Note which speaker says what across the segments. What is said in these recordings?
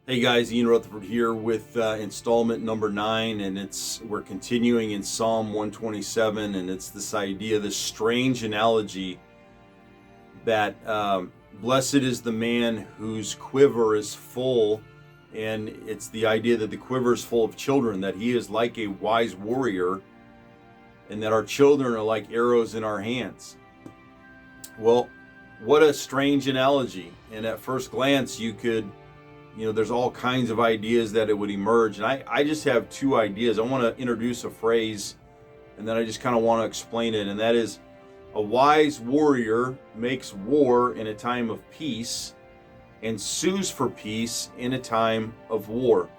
Speaker 1: Hey guys, Ian Rutherford here with installment number 9, and we're continuing in Psalm 127, and it's this idea, this strange analogy that blessed is the man whose quiver is full, and it's the idea that the quiver is full of children, that he is like a wise warrior, and that our children are like arrows in our hands. Well, what a strange analogy, and at first glance there's all kinds of ideas that it would emerge. And I just have two ideas. I want to introduce a phrase, and then I just kind of want to explain it. And that is, a wise warrior makes war in a time of peace and sues for peace in a time of war.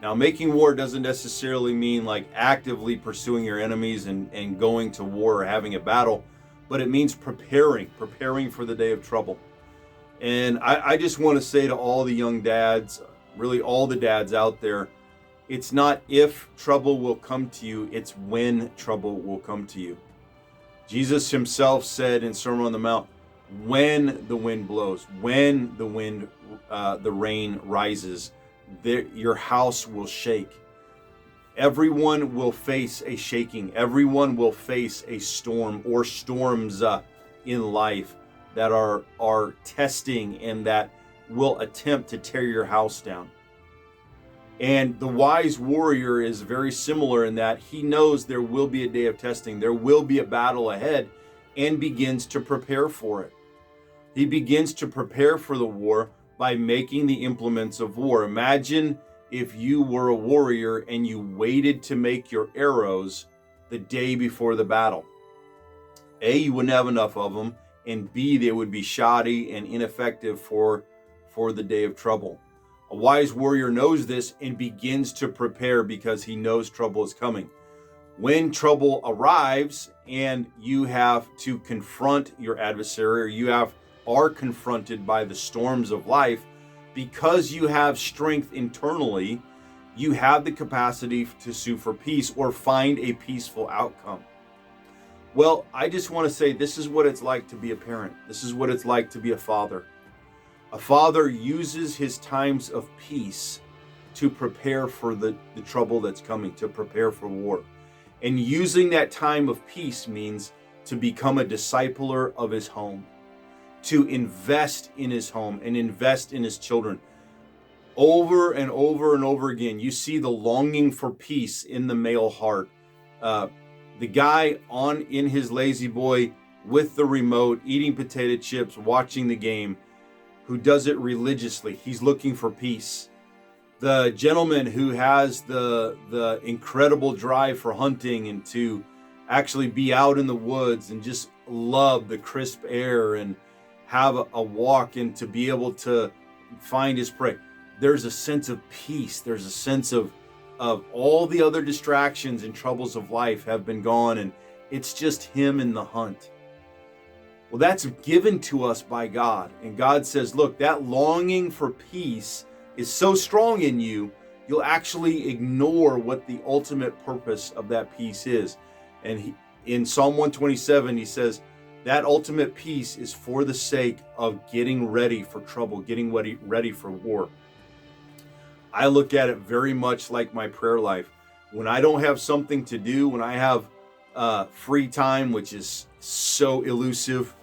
Speaker 1: Now, making war doesn't necessarily mean like actively pursuing your enemies and going to war or having a battle, but it means preparing for the day of trouble. And I just want to say to all the young dads, really all the dads out there, it's not if trouble will come to you, it's when trouble will come to you. Jesus himself said in Sermon on the Mount, when the wind blows, when the rain rises, your house will shake. Everyone will face a shaking. Everyone will face a storm or storms in life that are testing and that will attempt to tear your house down. And the wise warrior is very similar in that he knows there will be a day of testing, there will be a battle ahead, and begins to prepare for it. He begins to prepare for the war by making the implements of war. Imagine if you were a warrior and you waited to make your arrows the day before the battle. A, you wouldn't have enough of them, and B, they would be shoddy and ineffective for the day of trouble. A wise warrior knows this and begins to prepare because he knows trouble is coming. When trouble arrives and you have to confront your adversary, or you are confronted by the storms of life, because you have strength internally, you have the capacity to sue for peace or find a peaceful outcome. Well, I just want to say this is what it's like to be a parent. This is what it's like to be a father. A father uses his times of peace to prepare for the trouble that's coming, to prepare for war. And using that time of peace means to become a discipler of his home, to invest in his home and invest in his children. Over and over and over again, you see the longing for peace in the male heart. The guy in his lazy boy with the remote, eating potato chips, watching the game, who does it religiously. He's looking for peace. The gentleman who has the incredible drive for hunting and to actually be out in the woods and just love the crisp air and have a walk and to be able to find his prey. There's a sense of peace. There's a sense of all the other distractions and troubles of life have been gone, and it's just him in the hunt. Well, that's given to us by God. And God says, look, that longing for peace is so strong in you, you'll actually ignore what the ultimate purpose of that peace is. And in Psalm 127, he says, that ultimate peace is for the sake of getting ready for trouble, getting ready for war. I look at it very much like my prayer life. When I don't have something to do, when I have free time, which is so elusive,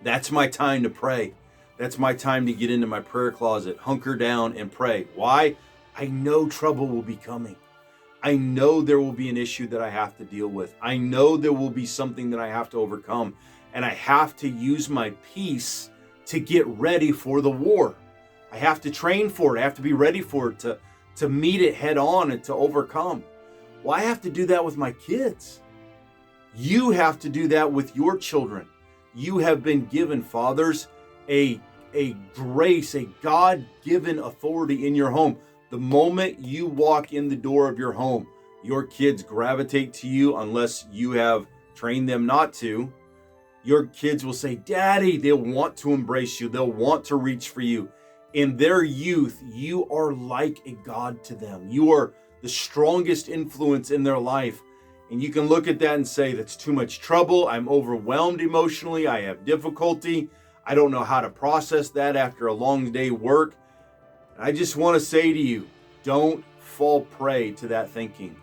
Speaker 1: that's my time to pray. That's my time to get into my prayer closet, hunker down and pray. Why? I know trouble will be coming. I know there will be an issue that I have to deal with. I know there will be something that I have to overcome. And I have to use my peace to get ready for the war. I have to train for it. I have to be ready for it, to meet it head on and to overcome. Well, I have to do that with my kids. You have to do that with your children. You have been given, fathers, a grace, a God-given authority in your home. The moment you walk in the door of your home, your kids gravitate to you unless you have trained them not to. Your kids will say, Daddy. They'll want to embrace you. They'll want to reach for you. In their youth, you are like a God to them. You are the strongest influence in their life. And you can look at that and say, that's too much trouble. I'm overwhelmed emotionally. I have difficulty. I don't know how to process that after a long day work. I just want to say to you, don't fall prey to that thinking.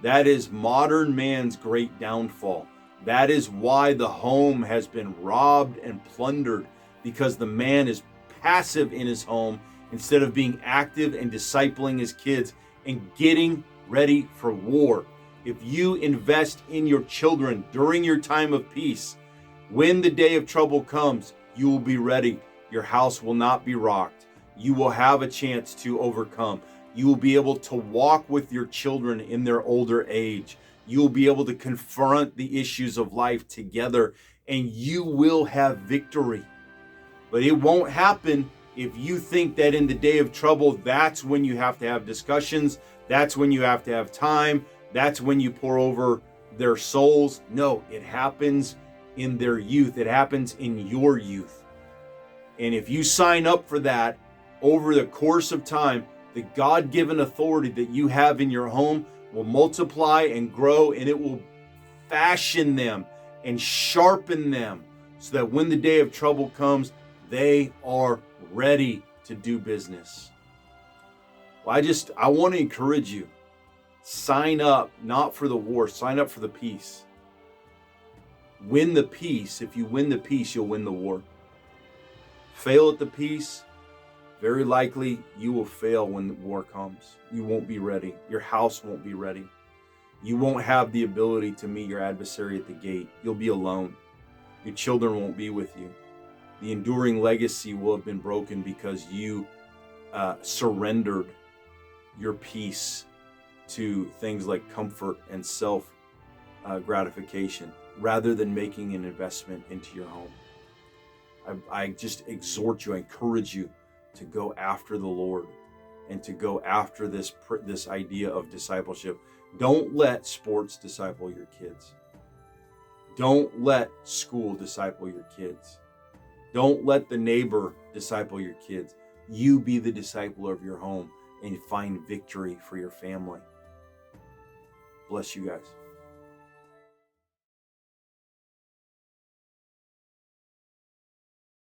Speaker 1: That is modern man's great downfall. That is why the home has been robbed and plundered, because the man is passive in his home instead of being active and discipling his kids and getting ready for war. If you invest in your children during your time of peace, when the day of trouble comes, you will be ready. Your house will not be rocked. You will have a chance to overcome. You will be able to walk with your children in their older age. You will be able to confront the issues of life together, and you will have victory. But it won't happen if you think that in the day of trouble, that's when you have to have discussions. That's when you have to have time. That's when you pour over their souls. No, it happens in their youth. It happens in your youth. And if you sign up for that over the course of time, the God-given authority that you have in your home will multiply and grow, and it will fashion them and sharpen them so that when the day of trouble comes, they are ready to do business. Well, I want to encourage you. Sign up, not for the war, sign up for the peace. Win the peace. If you win the peace, you'll win the war. Fail at the peace, very likely you will fail when the war comes. You won't be ready. Your house won't be ready. You won't have the ability to meet your adversary at the gate. You'll be alone. Your children won't be with you. The enduring legacy will have been broken because you surrendered your peace to things like comfort and self gratification rather than making an investment into your home. I just exhort you, I encourage you to go after the Lord and to go after this idea of discipleship. Don't let sports disciple your kids. Don't let school disciple your kids. Don't let the neighbor disciple your kids. You be the discipler of your home and find victory for your family. Bless you guys.